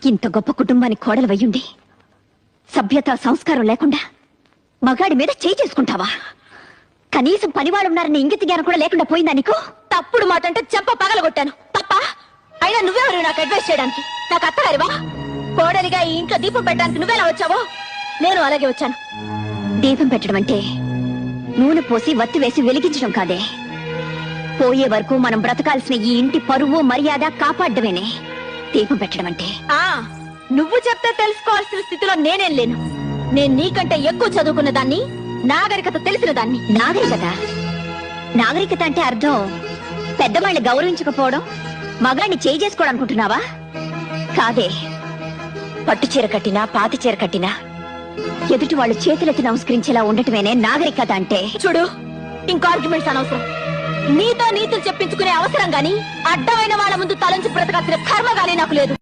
ఇంత గొప్ప కుటుంబానికి కోడలు వయ్యుండి సభ్యత సంస్కారం లేకుండా మగాడి మీద చేయి చేసుకుంటావా? కనీసం పనివాళ్ళున్నారని ఇంగిత జ్ఞానం కూడా లేకుండా పోయిందా నీకు? తప్పుడు మాట అంటే చెంప పగలగొట్టాను తప్ప. అయినా నువ్వెవరు నాకు అడ్వైస్ చేయడానికి? నాకు అత్తగారివా? కోడలిగా ఈ ఇంట్లో దీపం పెట్టడానికి నువ్వెలా వచ్చావో నేను అలాగే వచ్చాను. దీపం పెట్టడం అంటే నూనె పోసి వత్తి వేసి వెలిగించడం కాదే. పోయే వరకు మనం బ్రతకాల్సిన ఈ ఇంటి పరువు మర్యాద కాపాడమేనే దీపం పెట్టడం అంటే. నువ్వు చెప్తే తెలుసుకోవాల్సిన స్థితిలో నేనేం లేను. నేను నీకంటే ఎక్కువ చదువుకున్న దాన్ని, నాగరికత తెలిసిన దాన్ని. నాగరికత అంటే అర్థం పెద్దవాళ్ళని గౌరవించకపోవడం, మగాడిని చేయి చేసుకోవడం అనుకుంటున్నావా? కాదే. పట్టు చీర కట్టినా పాతి చీర కట్టినా ఎదుటి వాళ్ళు చేతులెత్తి నమస్కరించేలా ఉండటమేనే నాగరికత అంటే. చూడు, ఇంకో ఆర్గ్యుమెంట్స్ అనవసరం. నీతో నీతులు చెప్పించుకునే అవసరం గాని, అడ్డమైన వాళ్ళ ముందు తలంచి బ్రతకాల్సిన కర్మ గానీ నాకు లేదు.